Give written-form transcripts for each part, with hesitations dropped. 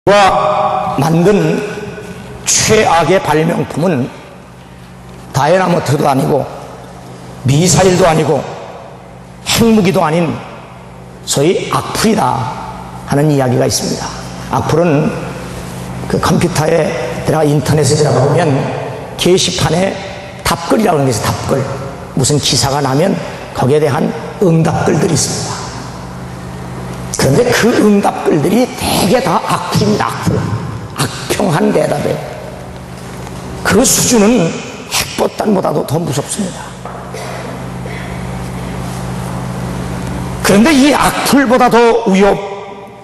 가 만든 최악의 발명품은 다이나모트도 아니고 미사일도 아니고 핵무기도 아닌 소위 악플이다 하는 이야기가 있습니다. 악플은 그 컴퓨터에 들어가 인터넷에 들어가 보면 게시판에 답글이라고 하는 게 있어요. 답글. 무슨 기사가 나면 거기에 대한 응답글들이 있습니다. 그런데 그 응답글들이 대개 다 악플입니다. 악플. 악평한 대답에 그 수준은 핵보탄보다도 더 무섭습니다. 그런데 이 악플보다 더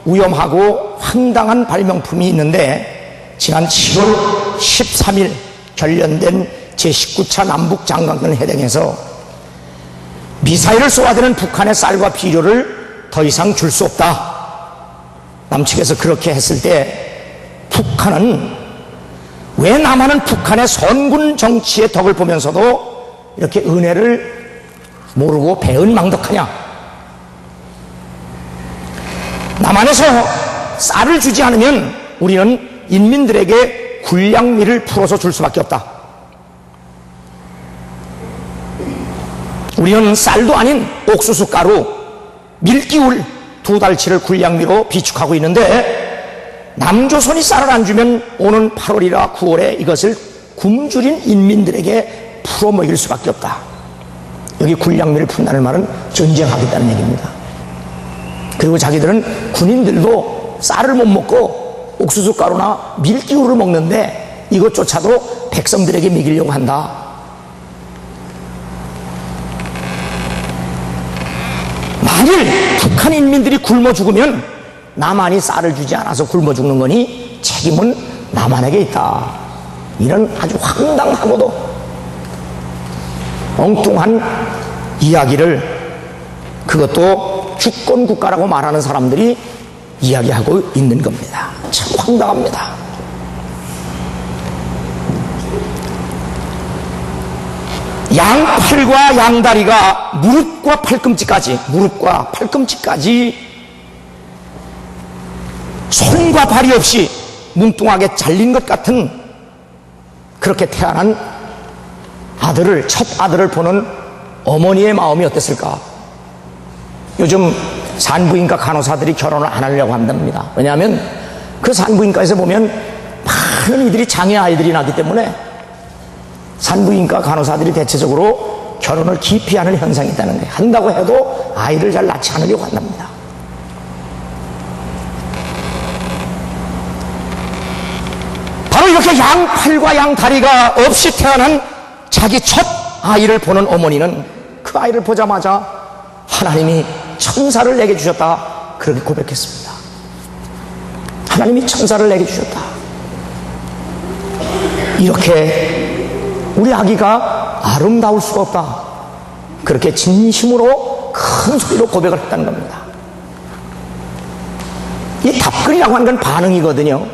위험하고 황당한 발명품이 있는데, 지난 7월 13일 결련된 제19차 남북장관권 회담에서 미사일을 쏘아대는 북한의 쌀과 비료를 더 이상 줄 수 없다, 남측에서 그렇게 했을 때 북한은 왜 남한은 북한의 선군 정치의 덕을 보면서도 이렇게 은혜를 모르고 배은망덕하냐? 남한에서 쌀을 주지 않으면 우리는 인민들에게 군량미를 풀어서 줄 수밖에 없다. 우리는 쌀도 아닌 옥수수 가루, 밀기울 2달치를 군량미로 비축하고 있는데, 남조선이 쌀을 안 주면 오는 8월이나 9월에 이것을 굶주린 인민들에게 풀어 먹일 수밖에 없다. 여기 군량미를 푼다는 말은 전쟁하겠다는 얘기입니다. 그리고 자기들은 군인들도 쌀을 못 먹고 옥수수 가루나 밀기울을 먹는데 이것조차도 백성들에게 먹이려고 한다. 만일 북한 인민들이 굶어 죽으면 남한이 쌀을 주지 않아서 굶어 죽는 거니 책임은 남한에게 있다. 이런 아주 황당하고도 엉뚱한 이야기를, 그것도 주권국가라고 말하는 사람들이 이야기하고 있는 겁니다. 참 황당합니다. 양팔과 양다리가 무릎과 팔꿈치까지 손과 발이 없이 뭉뚱하게 잘린 것 같은 그렇게 태어난 아들을, 첫 아들을 보는 어머니의 마음이 어땠을까? 요즘 산부인과 간호사들이 결혼을 안 하려고 한답니다. 왜냐하면 그 산부인과에서 보면 많은 이들이 장애 아이들이 나기 때문에 산부인과 간호사들이 대체적으로 결혼을 기피하는 현상이 있다는데, 한다고 해도 아이를 잘 낳지 않으려고 한답니다. 바로 이렇게 양팔과 양다리가 없이 태어난 자기 첫 아이를 보는 어머니는 그 아이를 보자마자 하나님이 천사를 내게 주셨다, 그렇게 고백했습니다. 하나님이 천사를 내게 주셨다. 이렇게 우리 아기가 아름다울 수가 없다, 그렇게 진심으로 큰 소리로 고백을 했다는 겁니다. 이 답글이라고 하는 건 반응이거든요.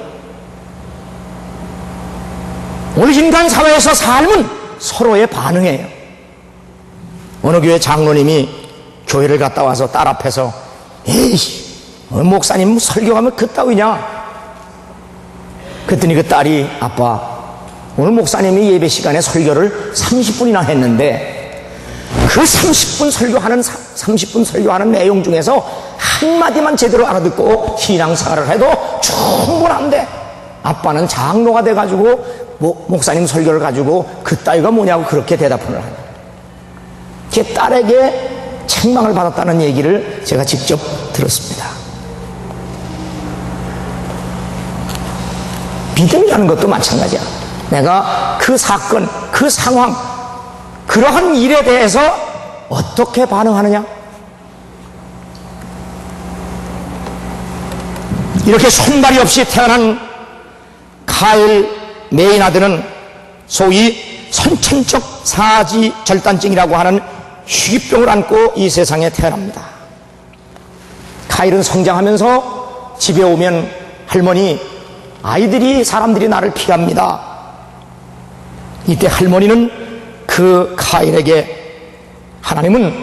오늘 인간 사회에서 삶은 서로의 반응이에요. 어느 교회 장로님이 교회를 갔다 와서 딸 앞에서 에이씨, 목사님 설교하면 그따위냐? 그랬더니 그 딸이, 아빠, 오늘 목사님이 예배 시간에 설교를 30분이나 했는데 그 30분 설교하는 내용 중에서 한마디만 제대로 알아듣고 신앙생활을 해도 충분한데 아빠는 장로가 돼가지고 목사님 설교를 가지고 그따위가 뭐냐고 그렇게 대답을 하는, 제 딸에게 책망을 받았다는 얘기를 제가 직접 들었습니다. 믿음이라는 것도 마찬가지야. 내가 그 사건, 그 상황, 그러한 일에 대해서 어떻게 반응하느냐? 이렇게 손발이 없이 태어난 카일 메이나드는 소위 선천적 사지절단증이라고 하는 희귀병을 안고 이 세상에 태어납니다. 카일은 성장하면서 집에 오면 할머니, 사람들이 나를 피합니다. 이때 할머니는 그 카일에게, 하나님은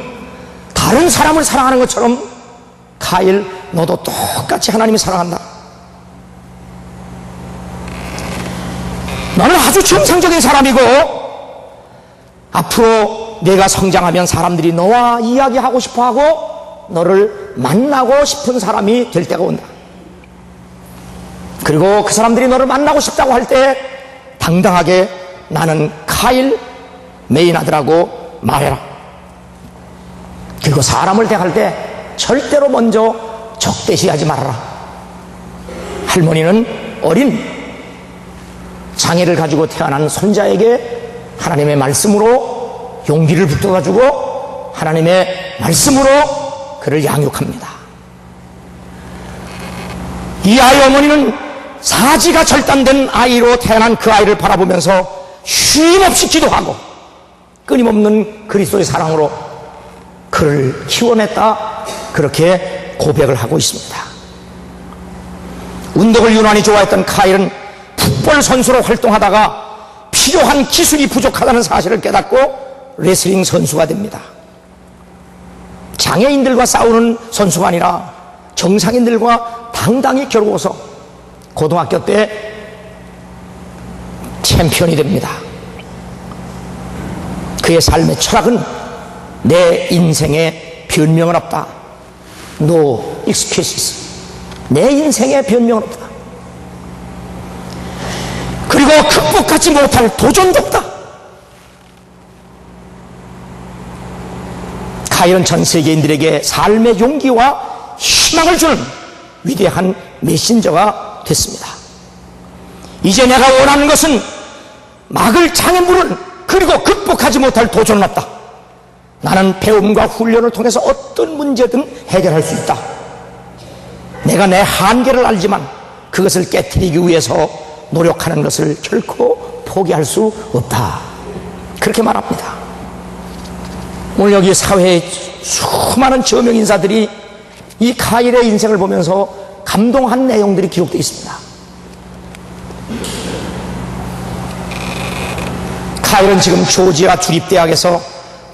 다른 사람을 사랑하는 것처럼 카일, 너도 똑같이 하나님이 사랑한다. 너는 아주 정상적인 사람이고 앞으로 내가 성장하면 사람들이 너와 이야기하고 싶어하고 너를 만나고 싶은 사람이 될 때가 온다. 그리고 그 사람들이 너를 만나고 싶다고 할 때 당당하게 나는 카일 메이나드라고 말해라. 그리고 사람을 대할 때 절대로 먼저 적대시하지 말아라. 할머니는 어린 장애를 가지고 태어난 손자에게 하나님의 말씀으로 용기를 북돋아주고 하나님의 말씀으로 그를 양육합니다. 이 아이 어머니는 사지가 절단된 아이로 태어난 그 아이를 바라보면서 쉼없이 기도하고 끊임없는 그리스도의 사랑으로 그를 키워냈다, 그렇게 고백을 하고 있습니다. 운동을 유난히 좋아했던 카일은 풋볼 선수로 활동하다가 필요한 기술이 부족하다는 사실을 깨닫고 레슬링 선수가 됩니다. 장애인들과 싸우는 선수가 아니라 정상인들과 당당히 겨루어서 고등학교 때 챔피언이 됩니다. 그의 삶의 철학은 내 인생에 변명은 없다. No excuses. 내 인생에 변명은 없다. 그리고 극복하지 못할 도전도 없다. 카일은 전 세계인들에게 삶의 용기와 희망을 주는 위대한 메신저가 됐습니다. 이제 내가 원하는 것은 막을 장애물은 그리고 극복하지 못할 도전은 없다. 나는 배움과 훈련을 통해서 어떤 문제든 해결할 수 있다. 내가 내 한계를 알지만 그것을 깨트리기 위해서 노력하는 것을 결코 포기할 수 없다. 그렇게 말합니다. 오늘 여기 사회의 수많은 저명 인사들이 이 카일의 인생을 보면서 감동한 내용들이 기록되어 있습니다. 카일은 지금 조지아 주립대학에서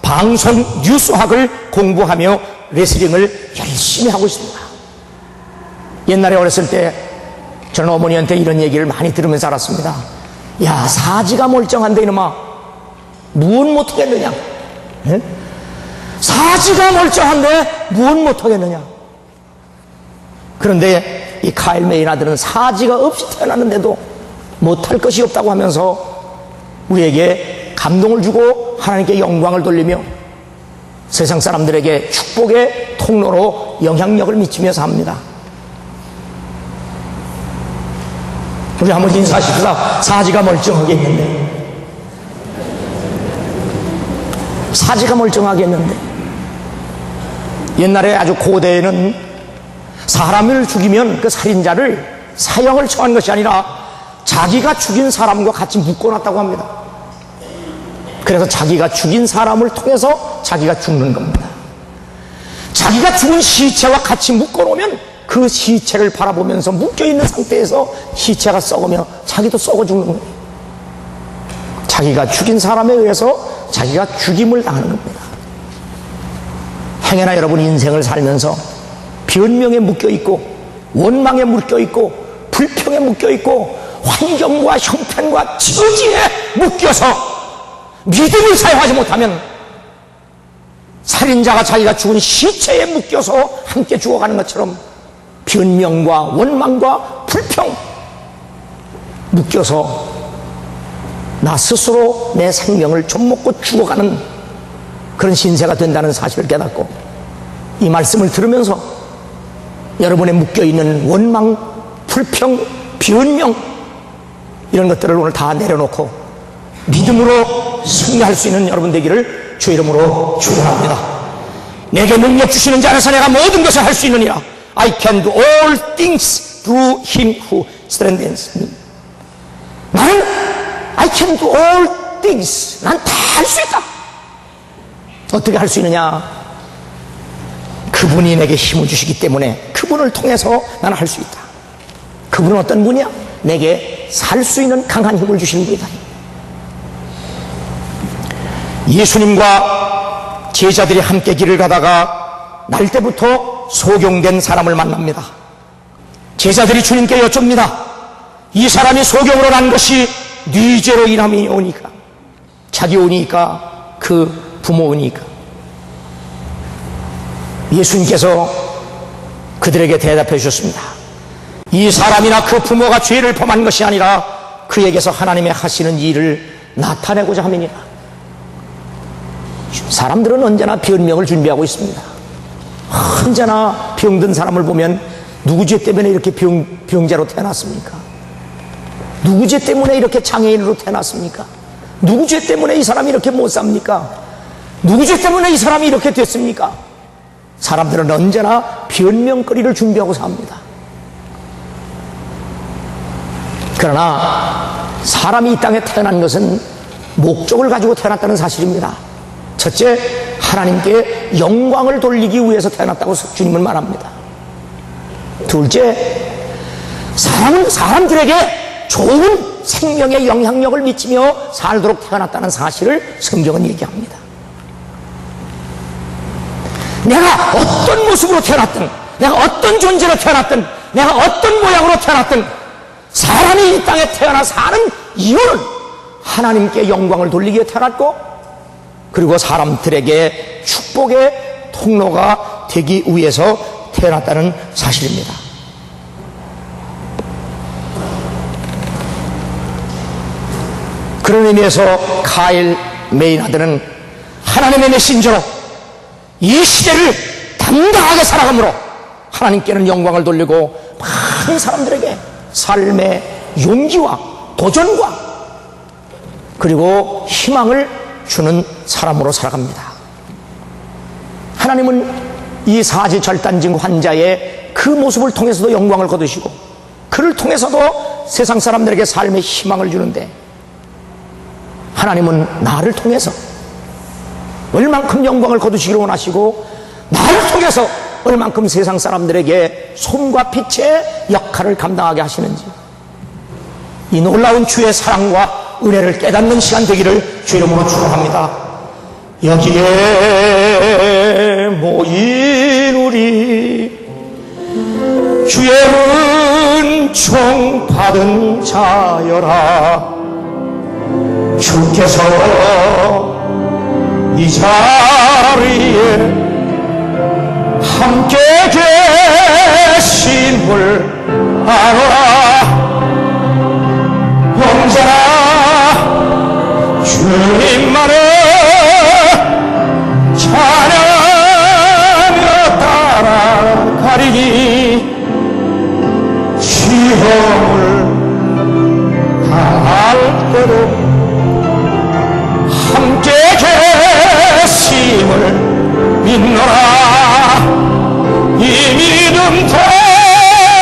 방송 뉴스학을 공부하며 레슬링을 열심히 하고 있습니다. 옛날에 어렸을 때 저는 어머니한테 이런 얘기를 많이 들으면서 알았습니다. 야, 사지가 멀쩡한데 이놈아 무엇 못하겠느냐? 네? 사지가 멀쩡한데 무엇 못하겠느냐? 그런데 이 카일 메이나드는 사지가 없이 태어났는데도 못할 것이 없다고 하면서 우리에게 감동을 주고 하나님께 영광을 돌리며 세상 사람들에게 축복의 통로로 영향력을 미치며 삽니다. 우리 한번 인사하십시다. 사지가 멀쩡하게 있는데, 사지가 멀쩡하게 있는데, 옛날에 아주 고대에는 사람을 죽이면 그 살인자를 사형을 처한 것이 아니라 자기가 죽인 사람과 같이 묶어놨다고 합니다. 그래서 자기가 죽인 사람을 통해서 자기가 죽는 겁니다. 자기가 죽은 시체와 같이 묶어놓으면 그 시체를 바라보면서 묶여있는 상태에서 시체가 썩으며 자기도 썩어 죽는 거예요. 자기가 죽인 사람에 의해서 자기가 죽임을 당하는 겁니다. 행여나 여러분 인생을 살면서 변명에 묶여있고 원망에 묶여있고 불평에 묶여있고 환경과 형편과 처지에 묶여서 믿음을 사용하지 못하면 살인자가 자기가 죽은 시체에 묶여서 함께 죽어가는 것처럼 변명과 원망과 불평 묶여서 나 스스로 내 생명을 좀먹고 죽어가는 그런 신세가 된다는 사실을 깨닫고 이 말씀을 들으면서 여러분의 묶여있는 원망, 불평, 변명 이런 것들을 오늘 다 내려놓고 믿음으로 승리할 수 있는 여러분 되기를 주 이름으로 축원합니다. 내게 능력 주시는 자 안에서 내가 모든 것을 할 수 있느니라. I can do all things through him who strengthens me. 나는 I can do all things. 난 다 할 수 있다. 어떻게 할 수 있느냐? 그분이 내게 힘을 주시기 때문에 그분을 통해서 나는 할 수 있다. 그분은 어떤 분이야? 내게 살 수 있는 강한 힘을 주시는 분이다. 예수님과 제자들이 함께 길을 가다가 날 때부터 소경된 사람을 만납니다. 제자들이 주님께 여쭙니다. 이 사람이 소경으로 난 것이 네 죄로 인함이 오니까. 자기 오니까 그 부모 오니까. 예수님께서 그들에게 대답해 주셨습니다. 이 사람이나 그 부모가 죄를 범한 것이 아니라 그에게서 하나님의 하시는 일을 나타내고자 함이니라. 사람들은 언제나 변명을 준비하고 있습니다. 언제나 병든 사람을 보면 누구 죄 때문에 이렇게 병자로 태어났습니까? 누구 죄 때문에 이렇게 장애인으로 태어났습니까? 누구 죄 때문에 이 사람이 이렇게 못 삽니까? 누구 죄 때문에 이 사람이 이렇게 됐습니까? 사람들은 언제나 변명거리를 준비하고 삽니다. 그러나 사람이 이 땅에 태어난 것은 목적을 가지고 태어났다는 사실입니다. 첫째, 하나님께 영광을 돌리기 위해서 태어났다고 주님은 말합니다. 둘째, 사람들에게 좋은 생명의 영향력을 미치며 살도록 태어났다는 사실을 성경은 얘기합니다. 내가 어떤 모습으로 태어났든, 내가 어떤 존재로 태어났든, 내가 어떤 모양으로 태어났든, 사람이 이 땅에 태어나 사는 이유는 하나님께 영광을 돌리기 위해 태어났고, 그리고 사람들에게 축복의 통로가 되기 위해서 태어났다는 사실입니다. 그런 의미에서 카일 메이나드는 하나님의 메신저로 이 시대를 당당하게 살아감으로 하나님께는 영광을 돌리고 많은 사람들에게 삶의 용기와 도전과 그리고 희망을 주는 사람으로 살아갑니다. 하나님은 이 사지절단증 환자의 그 모습을 통해서도 영광을 거두시고 그를 통해서도 세상 사람들에게 삶의 희망을 주는데, 하나님은 나를 통해서 얼만큼 영광을 거두시기를 원하시고 나를 통해서 얼만큼 세상 사람들에게 솜과 빛의 역할을 감당하게 하시는지, 이 놀라운 주의 사랑과 은혜를 깨닫는 시간 되기를 주 이름으로 축원합니다. 여기에 모인 우리 주의 은총 받은 자여라. 주께서 이 자리에 함께 계심을 알아라. 언제나 주님만을 찬양하며 따라가리니 시험을 당할 때도 함께 계심을 믿노라. 이 믿음 더욱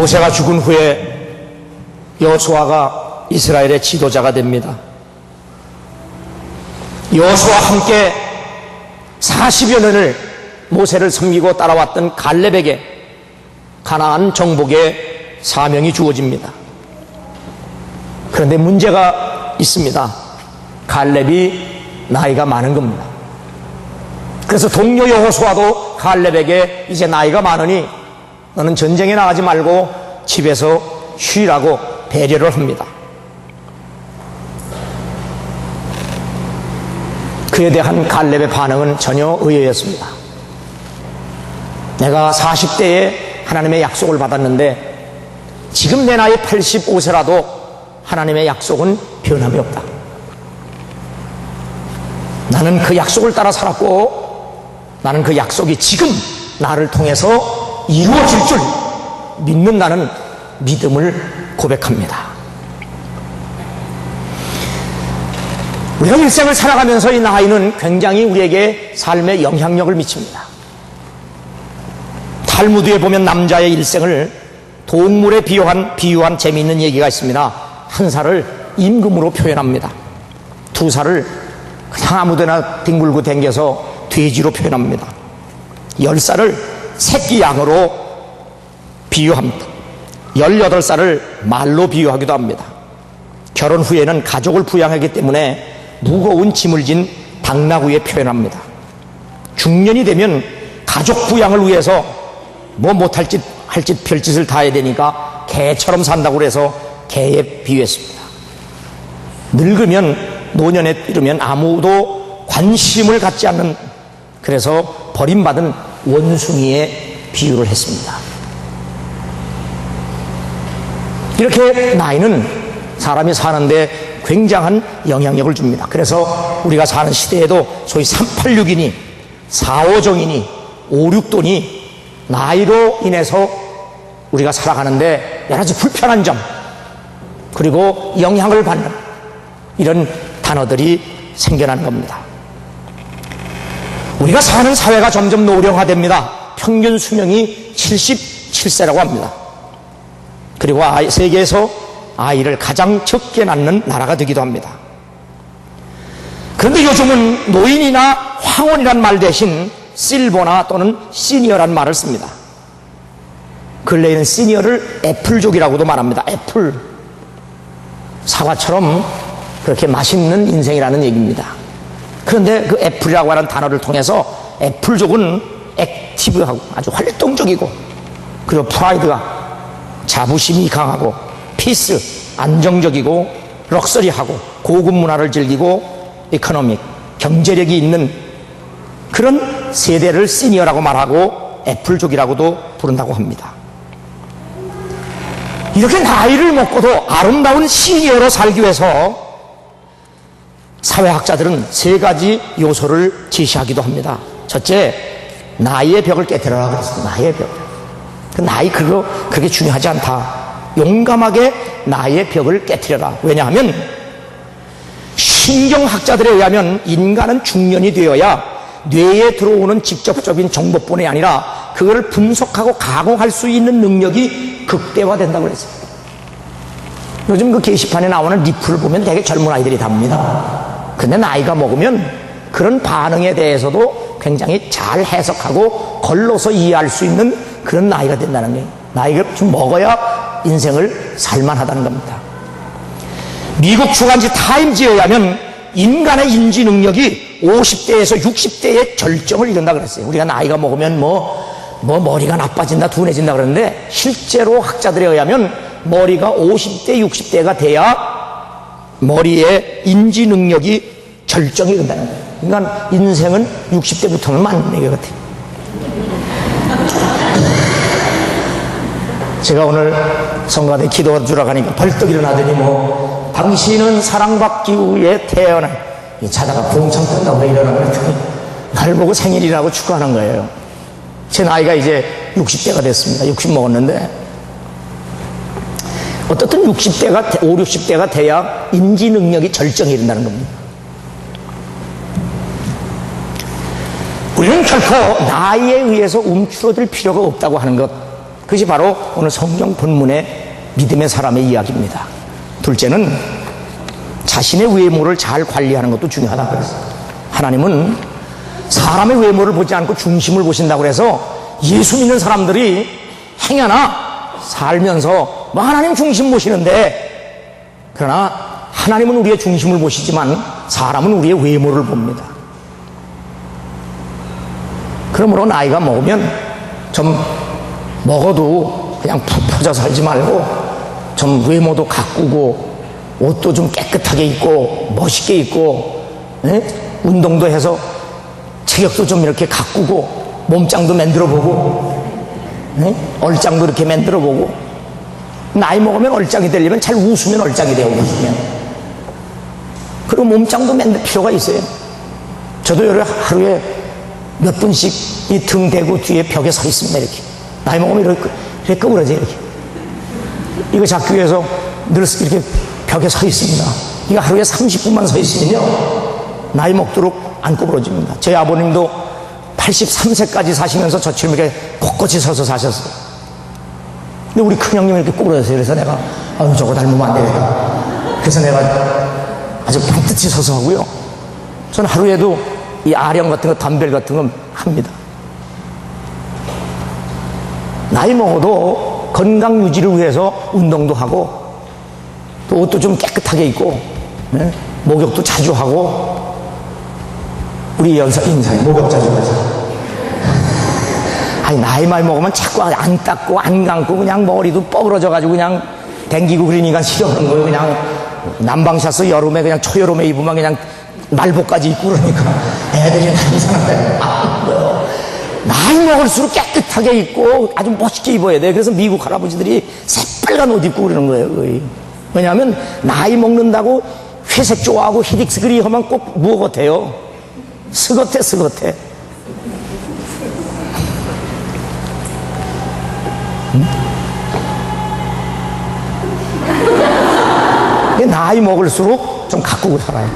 모세가 죽은 후에 여호수아가 이스라엘의 지도자가 됩니다. 여호수아와 함께 40여 년을 모세를 섬기고 따라왔던 갈렙에게 가나안 정복의 사명이 주어집니다. 그런데 문제가 있습니다. 갈렙이 나이가 많은 겁니다. 그래서 동료 여호수아도 갈렙에게 이제 나이가 많으니 너는 전쟁에 나가지 말고 집에서 쉬라고 배려를 합니다. 그에 대한 갈렙의 반응은 전혀 의외였습니다. 내가 40대에 하나님의 약속을 받았는데 지금 내 나이 85세라도 하나님의 약속은 변함이 없다. 나는 그 약속을 따라 살았고 나는 그 약속이 지금 나를 통해서 이루어질 줄 믿는다는 믿음을 고백합니다. 우리가 일생을 살아가면서 이 나이는 굉장히 우리에게 삶에 영향력을 미칩니다. 탈무드에 보면 남자의 일생을 동물에 비유한 재미있는 얘기가 있습니다. 한 살을 임금으로 표현합니다. 두 살을 그냥 아무데나 뒹굴고 댕겨서 돼지로 표현합니다. 10살을 새끼 양으로 비유합니다. 18살을 말로 비유하기도 합니다. 결혼 후에는 가족을 부양하기 때문에 무거운 짐을 진 당나귀에 표현합니다. 중년이 되면 가족 부양을 위해서 뭐 못할 짓, 할 짓, 별짓을 다 해야 되니까 개처럼 산다고 해서 개에 비유했습니다. 늙으면 노년에 이르면 아무도 관심을 갖지 않는, 그래서 버림받은 원숭이에 비유를 했습니다. 이렇게 나이는 사람이 사는데 굉장한 영향력을 줍니다. 그래서 우리가 사는 시대에도 소위 386이니 4호정이니 562도니 나이로 인해서 우리가 살아가는데 여러 가지 불편한 점 그리고 영향을 받는 이런 단어들이 생겨나는 겁니다. 우리가 사는 사회가 점점 노령화됩니다. 평균 수명이 77세라고 합니다. 그리고 세계에서 아이를 가장 적게 낳는 나라가 되기도 합니다. 그런데 요즘은 노인이나 황혼이란 말 대신 실버나 또는 시니어란 말을 씁니다. 근래에는 시니어를 애플족이라고도 말합니다. 애플, 사과처럼 그렇게 맛있는 인생이라는 얘기입니다. 그런데 그 애플이라고 하는 단어를 통해서 애플족은 액티브하고 아주 활동적이고 그리고 프라이드가 자부심이 강하고 피스, 안정적이고 럭셔리하고 고급 문화를 즐기고 이코노믹, 경제력이 있는 그런 세대를 시니어라고 말하고 애플족이라고도 부른다고 합니다. 이렇게 나이를 먹고도 아름다운 시니어로 살기 위해서 사회학자들은 3가지 요소를 제시하기도 합니다. 첫째, 나이의 벽을 깨뜨려라 그랬습니다. 나이의 벽. 그 나이 그게 중요하지 않다. 용감하게 나이의 벽을 깨뜨려라. 왜냐하면 신경학자들에 의하면 인간은 중년이 되어야 뇌에 들어오는 직접적인 정보뿐이 아니라 그걸 분석하고 가공할 수 있는 능력이 극대화된다고 그랬어요. 요즘 그 게시판에 나오는 리플을 보면 되게 젊은 아이들이 답니다. 근데 나이가 먹으면 그런 반응에 대해서도 굉장히 잘 해석하고 걸러서 이해할 수 있는 그런 나이가 된다는 거예요. 나이가 좀 먹어야 인생을 살만하다는 겁니다. 미국 주간지 타임즈에 의하면 인간의 인지 능력이 50대에서 60대의 절정을 이룬다 그랬어요. 우리가 나이가 먹으면 머리가 나빠진다, 둔해진다 그러는데 실제로 학자들에 의하면 머리가 50대, 60대가 돼야 머리의 인지 능력이 절정이 이룬다는 거예요. 그러니까 인생은 60대부터는 맞는 얘기 같아요. 제가 오늘 성가대 기도주러 가니까 벌떡 일어나더니 당신은 사랑받기 위해 태어난 자다가 봉창 뜬다고 일어나더니 날 보고 생일이라고 축하하는 거예요. 제 나이가 이제 60대가 됐습니다. 60 먹었는데 어떻든 60대가 5, 60대가 돼야 인지 능력이 절정에 이른다는 겁니다. 우리는 결코 나이에 의해서 움츠러들 필요가 없다고 하는 것, 그것이 바로 오늘 성경 본문의 믿음의 사람의 이야기입니다. 둘째는 자신의 외모를 잘 관리하는 것도 중요하다고 그랬어요. 하나님은 사람의 외모를 보지 않고 중심을 보신다고 해서 예수 믿는 사람들이 행여나 살면서 하나님 중심 보시는데, 그러나 하나님은 우리의 중심을 보시지만 사람은 우리의 외모를 봅니다. 그러므로 나이가 먹으면 좀 먹어도 그냥 푹 퍼져 살지 말고 좀 외모도 가꾸고 옷도 좀 깨끗하게 입고 멋있게 입고, 운동도 해서 체격도 좀 이렇게 가꾸고 몸짱도 만들어보고, 얼짱도 이렇게 만들어보고. 나이 먹으면 얼짱이 되려면 잘 웃으면 얼짱이 돼요. 웃으면. 그리고 몸짱도 만들 필요가 있어요. 저도 하루에 몇 분씩 이 등 대고 뒤에 벽에 서 있습니다. 이렇게 나이 먹으면 이렇게 구부러져요. 이렇게 이거 잡기 위해서 늘 이렇게 벽에 서 있습니다. 이거 하루에 30분만 서 있으면요 나이 먹도록 안 구부러집니다. 저희 아버님도 83세까지 사시면서 저처럼 이렇게 꼿꼿이 서서 사셨어요. 근데 우리 큰형님이 이렇게 구부러졌어요. 그래서 내가 저거 닮으면 안 되겠다. 그래서 내가 아주 반듯이 서서 하고요. 저는 하루에도 이 아령 같은 거, 담벨 같은 거 합니다. 나이 먹어도 건강 유지를 위해서 운동도 하고, 또 옷도 좀 깨끗하게 입고, 목욕도 자주 하고, 우리 인사에 목욕 자주 해서. 아니, 나이 많이 먹으면 자꾸 안 닦고, 안 감고, 그냥 머리도 뻐그러져가지고 그냥 댕기고 그러니까 싫어하는 거예요. 그냥 난방샷을 여름에 그냥 초여름에 입으면 그냥 말복까지 입고 그러니까 애들이 이상하다. 나이 먹을수록 깨끗하게 입고 아주 멋있게 입어야 돼. 그래서 미국 할아버지들이 새빨간 옷 입고 그러는 거예요. 왜냐하면 나이 먹는다고 회색 좋아하고 히딕스 그리 하면 꼭 무엇 같아요? 스겉해. 나이 먹을수록 좀 가꾸고 살아요.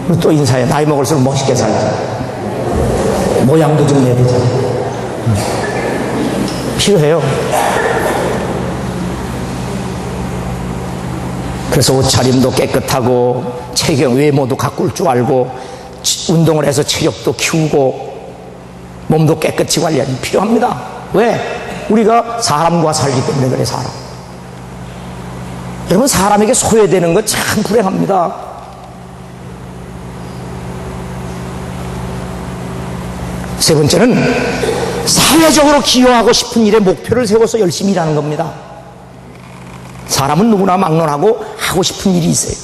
그리고 또 인사해. 나이 먹을수록 멋있게 살자. 모양도 좀 내보자. 필요해요. 그래서 옷차림도 깨끗하고 외모도 가꿀 줄 알고 운동을 해서 체력도 키우고 몸도 깨끗이 관리하기 필요합니다. 왜? 우리가 사람과 살기 때문에 그래. 사람. 여러분, 사람에게 소외되는 건 참 불행합니다. 세 번째는 사회적으로 기여하고 싶은 일에 목표를 세워서 열심히 일하는 겁니다. 사람은 누구나 막론하고 하고 싶은 일이 있어요.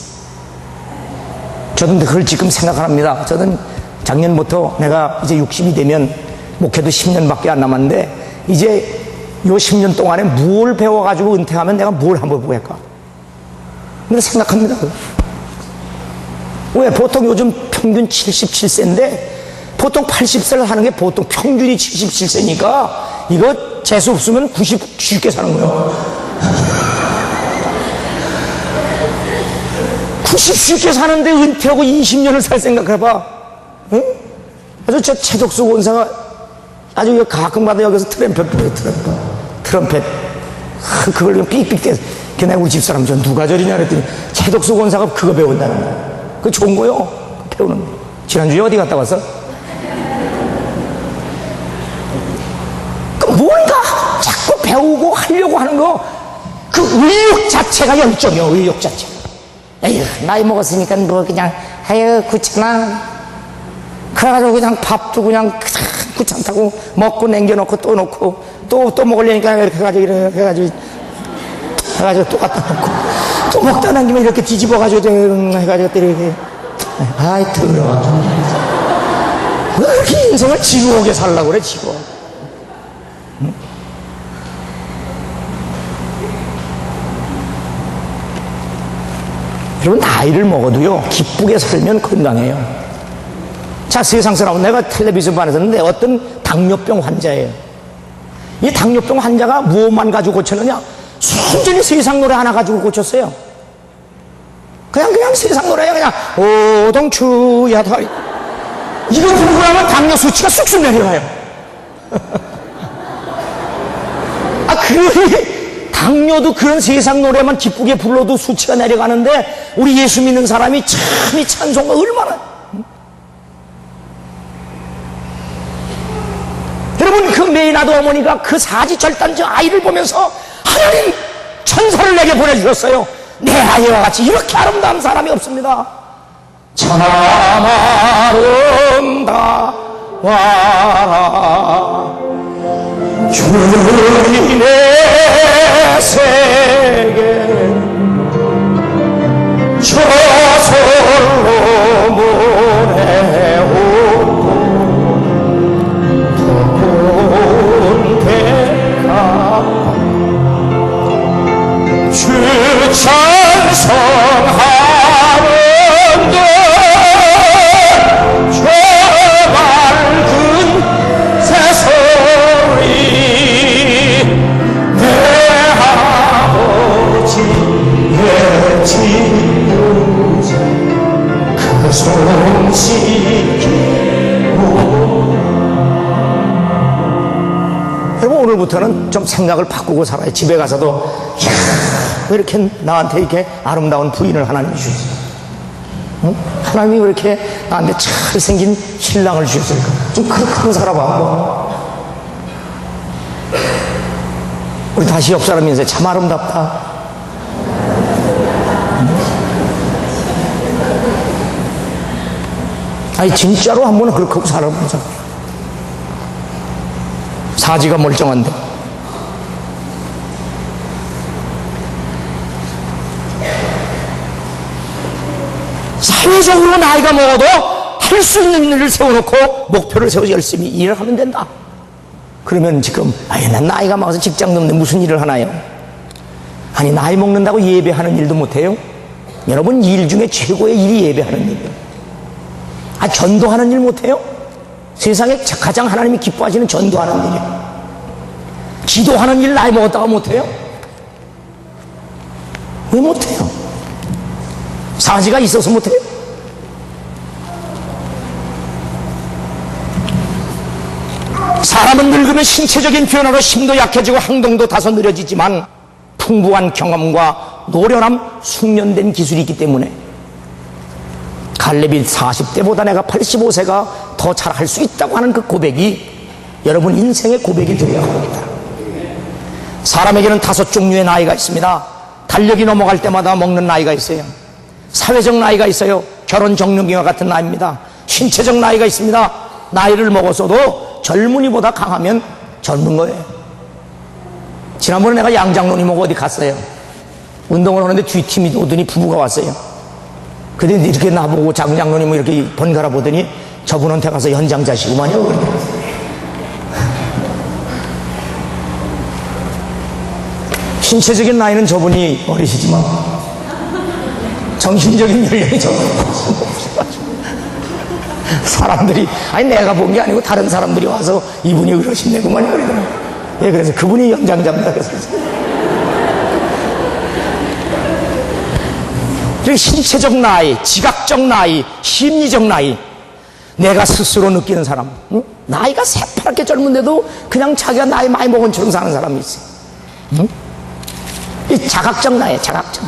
저는 그걸 지금 생각합니다. 저는 작년부터 내가 이제 60이 되면 목회도 10년밖에 안 남았는데 이제 요 10년 동안에 뭘 배워가지고 은퇴하면 내가 뭘 한번 볼까? 근데 생각합니다. 왜? 보통 요즘 평균 77세인데 보통 80세를 하는 게 보통 평균이 77세니까 이거 재수 없으면 90 쉽게 사는 거예요. 90 쉽게 사는데 은퇴하고 20년을 살 생각해봐. 응? 아주 저 최덕수 원사가 아주 가끔가다 여기서 트럼펫 불어요. 트럼펫. 그걸 그냥 삑삑대. 내가 우리 집사람 저 누가 저리냐 그랬더니 최덕수 원사가 그거 배운다는 거야. 그거 좋은 거요. 배우는 거. 지난주에 어디 갔다 왔어? 뭔가 자꾸 배우고 하려고 하는 거, 그 의욕 자체가 열정이야. 의욕 자체. 에휴, 나이 먹었으니까 뭐 그냥 아유 귀찮아. 그래가지고 그냥 밥도 그냥 귀찮다고 먹고 남겨놓고 또 놓고 또 먹으려니까 이렇게 해가지고 또 갖다 놓고 또 먹다 남기면 이렇게 뒤집어가지고 해가지고 또 이렇게 아이 더러워. 왜 이렇게 인생을 지루하게 살라고 그래 지루하게. 응? 여러분, 나이를 먹어도요 기쁘게 살면 건강해요. 자, 세상 사람, 내가 텔레비전 봤는데 어떤 당뇨병 환자예요. 이 당뇨병 환자가 무엇만 가지고 고쳤느냐? 순전히 세상 노래 하나 가지고 고쳤어요. 그냥 세상 노래야. 그냥 오동추야 다 이거 부르고 나면 당뇨 수치가 쑥쑥 내려가요. 당뇨도 그런 세상 노래만 기쁘게 불러도 수치가 내려가는데 우리 예수 믿는 사람이 참 이 찬송가 얼마나. 여러분, 그 메이나드 어머니가 그 사지절단 저 아이를 보면서 하나님 천사를 내게 보내주셨어요. 내 아이와 같이 이렇게 아름다운 사람이 없습니다. 참 아름다워라 주님의 세계 저절로 모래오고 덕분 백합 주 찬송하는데 저 맑은 새소리 내 아버지의 지우지 그 손시키고. 여러분, 오늘부터는 좀 생각을 바꾸고 살아요. 집에 가서도 왜 이렇게 나한테 이렇게 아름다운 부인을 하나님이 주셨어요? 응? 하나님이 왜 이렇게 나한테 잘생긴 신랑을 주셨을까? 좀 그렇게 살아봐. 우리 다시 옆 사람 인사해. 참 아름답다. 아니, 진짜로 한 번은 그렇게 하고 살아보자. 사지가 멀쩡한데. 사회적으로 나이가 먹어도 할 수 있는 일을 세워놓고 목표를 세워서 열심히 일을 하면 된다. 그러면 지금 난 나이가 먹어서 직장 없는데 무슨 일을 하나요? 아니, 나이 먹는다고 예배하는 일도 못해요? 여러분, 일 중에 최고의 일이 예배하는 일이에요. 전도하는 일 못해요? 세상에 가장 하나님이 기뻐하시는 전도하는 일이에요. 기도하는 일 나이 먹었다가 못해요? 왜 못해요? 사지가 있어서 못해요? 사람은 늙으면 신체적인 변화로 힘도 약해지고 행동도 다소 느려지지만 풍부한 경험과 노련함, 숙련된 기술이 있기 때문에 갈렙이 40대보다 내가 85세가 더 잘할 수 있다고 하는 그 고백이 여러분 인생의 고백이 되어야 합니다. 사람에게는 5종류의 나이가 있습니다. 달력이 넘어갈 때마다 먹는 나이가 있어요. 사회적 나이가 있어요. 결혼 적령기와 같은 나이입니다. 신체적 나이가 있습니다. 나이를 먹었어도 젊은이보다 강하면 젊은 거예요. 지난번에 내가 양 장로님하고 어디 갔어요. 운동을 하는데 뒷팀이 오더니 부부가 왔어요. 근데 이렇게 나보고 장 장로님을 이렇게 번갈아 보더니 저분한테 가서 연장자시구만요. 신체적인 나이는 저분이 어리시지만 정신적인 연령이 저분이 사람들이, 아니 내가 본 게 아니고 다른 사람들이 와서 이분이 어르신네구만 그러더라고요. 예, 그래서 그분이 연장자입니다. 그래서 신체적 나이, 지각적 나이, 심리적 나이, 내가 스스로 느끼는 사람, 응? 나이가 새파랗게 젊은데도 그냥 자기가 나이 많이 먹은 처럼 사는 사람이 있어요. 응? 이 자각적 나이, 자각적.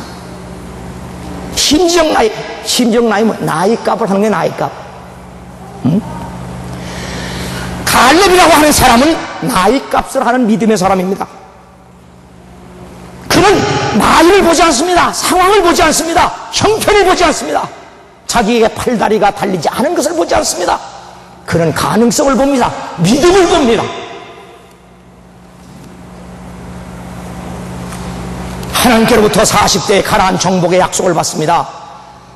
심지적 나이, 심지적 나이 뭐 나이 값을 하는 게 나이 값. 응? 갈렙이라고 하는 사람은 나이 값을 하는 믿음의 사람입니다. 그는 나이를 보지 않습니다. 상황을 보지 않습니다. 형편을 보지 않습니다. 자기에게 팔다리가 달리지 않은 것을 보지 않습니다. 그는 가능성을 봅니다. 믿음을 봅니다. 하나님께로부터 40대에 가나안 정복의 약속을 받습니다.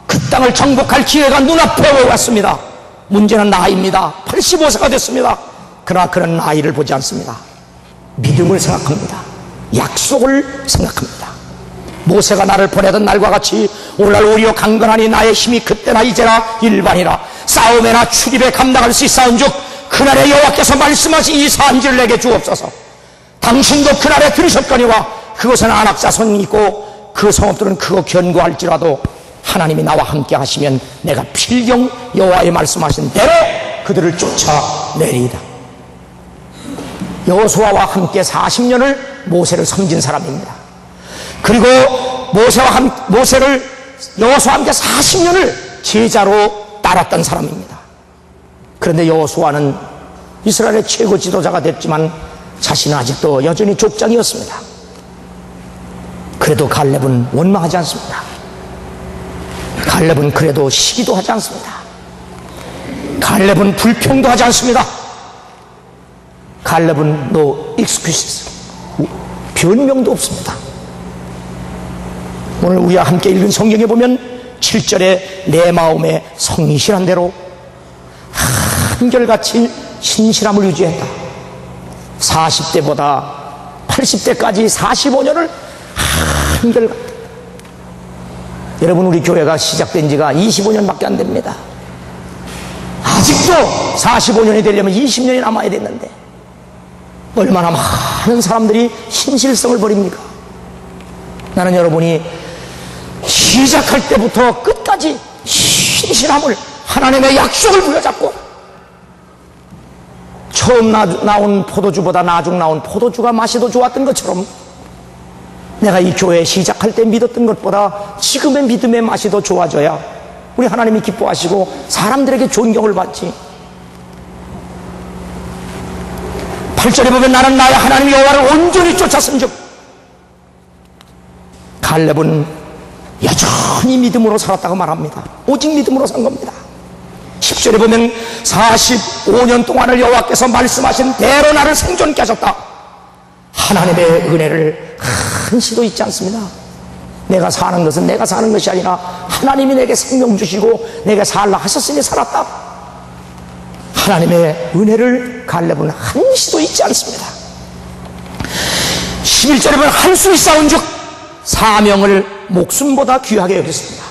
그 땅을 정복할 기회가 눈앞에 왔습니다. 문제는 나이입니다. 85세가 됐습니다. 그러나 그는 나이를 보지 않습니다. 믿음을 생각합니다. 약속을 생각합니다. 모세가 나를 보내던 날과 같이 오늘날 오히려 강건하니 나의 힘이 그때나 이제나 일반이라. 싸움에나 출입에 감당할 수 있사온즉 그날에 여호와께서 말씀하신 이 산지를 내게 주옵소서. 당신도 그날에 들으셨거니와 그곳에는 안악자손이 있고 그 성읍들은 크고 견고할지라도 하나님이 나와 함께 하시면 내가 필경 여호와의 말씀하신 대로 그들을 쫓아내리이다. 여호수아와 함께 40년을 모세를 섬긴 사람입니다. 그리고 모세를 여호수아와 함께 40년을 제자로 따랐던 사람입니다. 그런데 여호수아는 이스라엘의 최고 지도자가 됐지만 자신은 아직도 여전히 족장이었습니다. 그래도 갈렙은 원망하지 않습니다. 갈렙은 그래도 시기도 하지 않습니다. 갈렙은 불평도 하지 않습니다. 갈렙은 no excuses, 변명도 없습니다. 오늘 우리와 함께 읽은 성경에 보면 7절에 내 마음에 성실한 대로 한결같이 신실함을 유지했다. 40대보다 80대까지 45년을 한결같이. 여러분, 우리 교회가 시작된 지가 25년밖에 안 됩니다. 아직도 45년이 되려면 20년이 남아야 됐는데 얼마나 많은 사람들이 신실성을 버립니까? 나는 여러분이 시작할 때부터 끝까지 신실함을, 하나님의 약속을 부여잡고 처음 나온 포도주보다 나중 나온 포도주가 맛이 더 좋았던 것처럼 내가 이 교회 시작할 때 믿었던 것보다 지금의 믿음의 맛이 더 좋아져야 우리 하나님이 기뻐하시고 사람들에게 존경을 받지. 8절에 보면 나는 나의 하나님 여호와를 온전히 쫓았은즉, 갈렙은 여전히 믿음으로 살았다고 말합니다. 오직 믿음으로 산 겁니다. 10절에 보면 45년 동안을 여호와께서 말씀하신 대로 나를 생존케 하셨다. 하나님의 은혜를 한시도 잊지 않습니다. 내가 사는 것은 내가 사는 것이 아니라 하나님이 내게 생명 주시고 내게 살라 하셨으니 살았다. 하나님의 은혜를 갈렙은 한시도 잊지 않습니다. 11절에 보면 한숨이 싸운즉 사명을 목숨보다 귀하게 여겼습니다.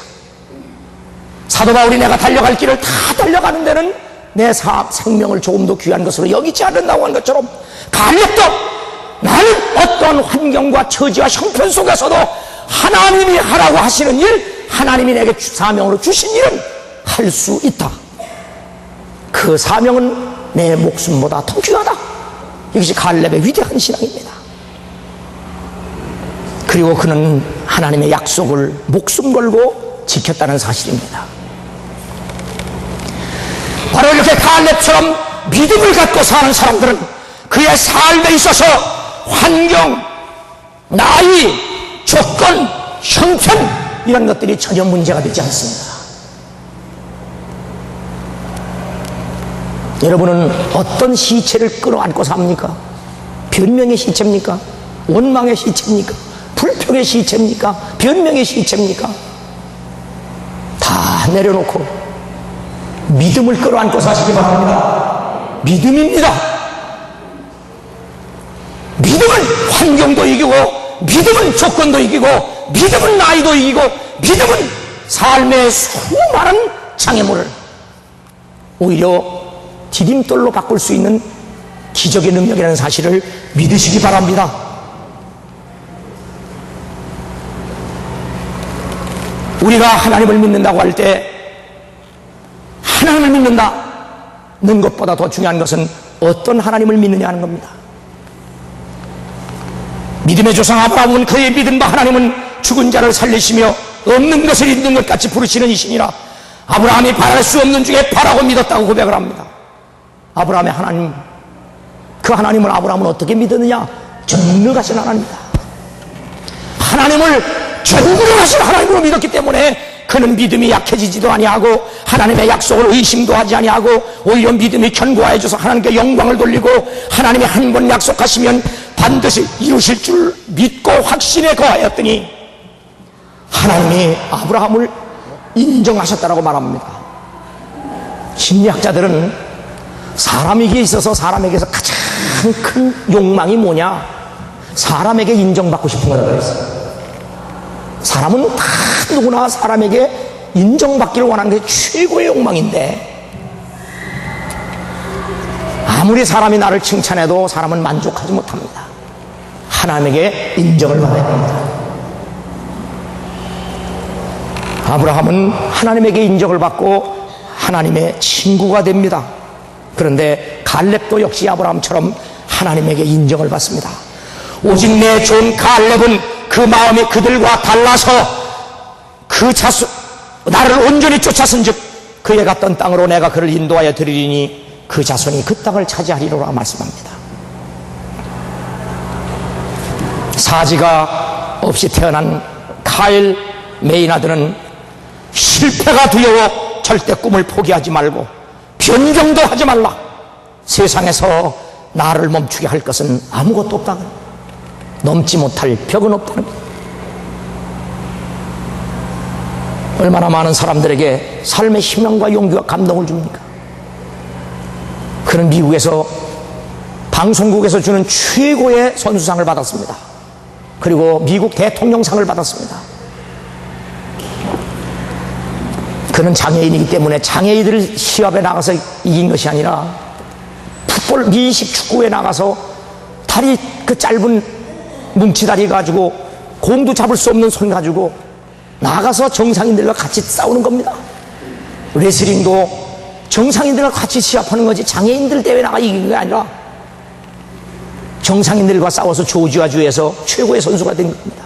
사도 바울이 내가 달려갈 길을 다 달려가는 데는 내 생명을 조금 더 귀한 것으로 여기지 않는다고 한 것처럼 갈렙도 나는 어떤 환경과 처지와 형편 속에서도 하나님이 하라고 하시는 일, 하나님이 내게 사명으로 주신 일은 할 수 있다. 그 사명은 내 목숨보다 더 귀하다. 이것이 갈렙의 위대한 신앙입니다. 그리고 그는 하나님의 약속을 목숨 걸고 지켰다는 사실입니다. 바로 이렇게 갈렙처럼 믿음을 갖고 사는 사람들은 그의 삶에 있어서 환경, 나이, 조건, 형편 이런 것들이 전혀 문제가 되지 않습니다. 여러분은 어떤 시체를 끌어안고 삽니까? 변명의 시체입니까? 원망의 시체입니까? 불평의 시체입니까? 변명의 시체입니까? 다 내려놓고 믿음을 끌어안고 사시기 바랍니다. 믿음입니다. 믿음은 환경도 이기고, 믿음은 조건도 이기고, 믿음은 나이도 이기고, 믿음은 삶의 수많은 장애물을 오히려 디딤돌로 바꿀 수 있는 기적의 능력이라는 사실을 믿으시기 바랍니다. 우리가 하나님을 믿는다고 할 때 하나님을 믿는다는 것보다 더 중요한 것은 어떤 하나님을 믿느냐 하는 겁니다. 믿음의 조상 아브라함은 그의 믿음과 하나님은 죽은 자를 살리시며 없는 것을 있는 것 같이 부르시는 이시니라. 아브라함이 바랄 수 없는 중에 바라고 믿었다고 고백을 합니다. 아브라함의 하나님, 그 하나님을 아브라함은 어떻게 믿었느냐? 전능하신 하나님이다. 하나님을 전능하신 하나님으로 믿었기 때문에 그는 믿음이 약해지지도 아니하고 하나님의 약속을 의심도 하지 아니하고 오히려 믿음이 견고해져서 하나님께 영광을 돌리고 하나님이 한 번 약속하시면 반드시 이루실 줄 믿고 확신에 거하였더니 하나님이 아브라함을 인정하셨다라고 말합니다. 심리학자들은 사람에게 있어서 사람에게서 가장 큰 욕망이 뭐냐? 사람에게 인정받고 싶은 거라고 했어요. 사람은 다 누구나 사람에게 인정받기를 원하는 게 최고의 욕망인데 아무리 사람이 나를 칭찬해도 사람은 만족하지 못합니다. 하나님에게 인정을 받아야 됩니다. 아브라함은 하나님에게 인정을 받고 하나님의 친구가 됩니다. 그런데 갈렙도 역시 아브라함처럼 하나님에게 인정을 받습니다. 오직 내 종 갈렙은 그 마음이 그들과 달라서 나를 온전히 쫓았은즉 그에 갔던 땅으로 내가 그를 인도하여 드리리니 그 자손이 그 땅을 차지하리로라 말씀합니다. 사지가 없이 태어난 카일 메이나드는 실패가 두려워 절대 꿈을 포기하지 말고 변경도 하지 말라. 세상에서 나를 멈추게 할 것은 아무것도 없다. 넘지 못할 벽은 없다는 것. 얼마나 많은 사람들에게 삶의 희망과 용기와 감동을 줍니까? 그는 미국에서 방송국에서 주는 최고의 선수상을 받았습니다. 그리고 미국 대통령상을 받았습니다. 그는 장애인이기 때문에 장애인들 시합에 나가서 이긴 것이 아니라 풋볼 미식 축구에 나가서 다리 그 짧은 뭉치다리 가지고 공도 잡을 수 없는 손 가지고 나가서 정상인들과 같이 싸우는 겁니다. 레슬링도 정상인들과 같이 시합하는 거지 장애인들 대회 나가 이긴 게 아니라 정상인들과 싸워서 조지아주에서 최고의 선수가 된 겁니다.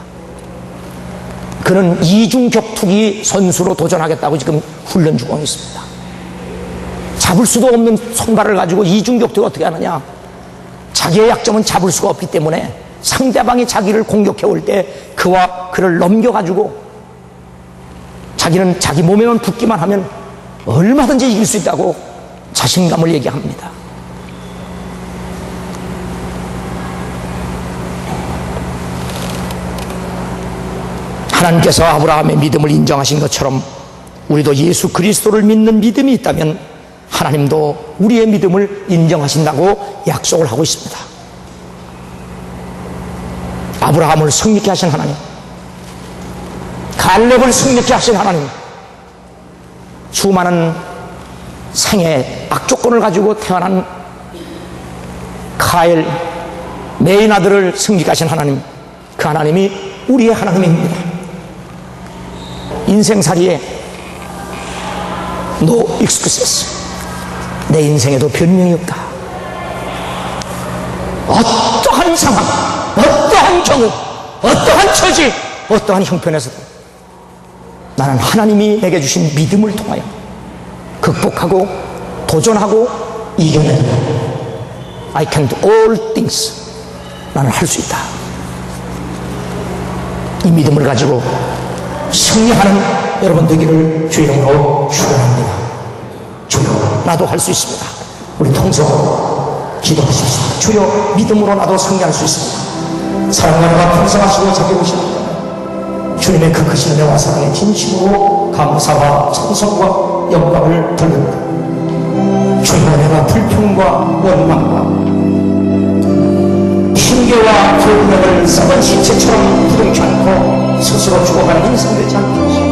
그는 이중 격투기 선수로 도전하겠다고 지금 훈련 중에 있습니다. 잡을 수도 없는 손발을 가지고 이중 격투가 어떻게 하느냐? 자기의 약점은 잡을 수가 없기 때문에 상대방이 자기를 공격해 올 때 그를 넘겨가지고 자기는 자기 몸에만 붙기만 하면 얼마든지 이길 수 있다고 자신감을 얘기합니다. 하나님께서 아브라함의 믿음을 인정하신 것처럼 우리도 예수 그리스도를 믿는 믿음이 있다면 하나님도 우리의 믿음을 인정하신다고 약속을 하고 있습니다. 아브라함을 승리케 하신 하나님, 갈렙을 승리케 하신 하나님, 수많은 생의 악조건을 가지고 태어난 카일 메이나드를 승리케 하신 하나님, 그 하나님이 우리의 하나님입니다. 인생살이에 no excuses. 내 인생에도 변명이 없다. 어떠한 상황, 어떠한 경우, 어떠한 처지, 어떠한 형편에서도 나는 하나님이 내게 주신 믿음을 통하여 극복하고 도전하고 이겨내는 I can do all things. 나는 할 수 있다. 이 믿음을 가지고 승리하는 여러분 되기를 주의 이름으로 축원합니다. 주여, 나도 할 수 있습니다. 우리 통성으로 기도하십시오. 주여, 믿음으로 나도 승리할 수 있습니다. 사랑과 풍성하시고 자기 오시는 주님의 그 크신 은혜와 사랑에 진심으로 감사와 찬송과 영광을 돌립니다. 주여, 내가 불평과 원망과 핑계와 불명을 썩은 시체처럼 부둥켜 안고 스스로 죽어가는 인생 되지 않게 하시고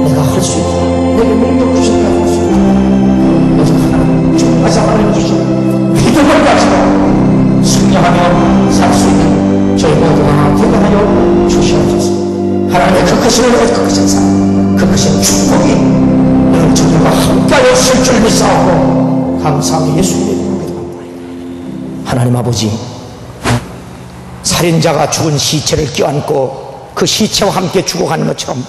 내가 할 수 있다. 내게 능력 주신다고 할 수 있다. 오직 하나님, 주님께서 하나님 주신 믿음을 가지고 승리하며 살 수 있는 저희 모두가 되게 하여 주시옵소서. 하나님의 그 크신 은혜, 그 크신 사랑, 그 크신 축복이 오늘 저들과 함께하여 있을 줄 믿사오고 감사하며 예수님의 이름으로 기도합니다. 하나님 아버지, 살인자가 죽은 시체를 껴안고 그 시체와 함께 죽어가는 것처럼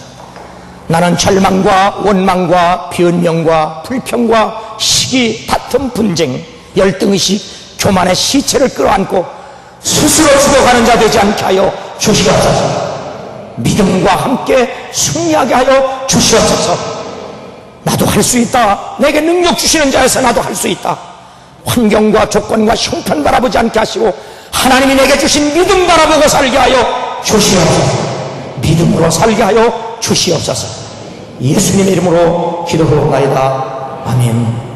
나는 절망과 원망과 변명과 불평과 시기, 다툼, 분쟁, 열등의식, 교만의 시체를 끌어안고 스스로 죽어가는 자 되지 않게 하여 주시옵소서. 믿음과 함께 승리하게 하여 주시옵소서. 나도 할 수 있다. 내게 능력 주시는 자에서 나도 할 수 있다. 환경과 조건과 형편 바라보지 않게 하시고 하나님이 내게 주신 믿음 바라보고 살게 하여 주시옵소서. 믿음으로 살게 하여 주시옵소서. 예수님의 이름으로 기도하옵나이다. 아멘.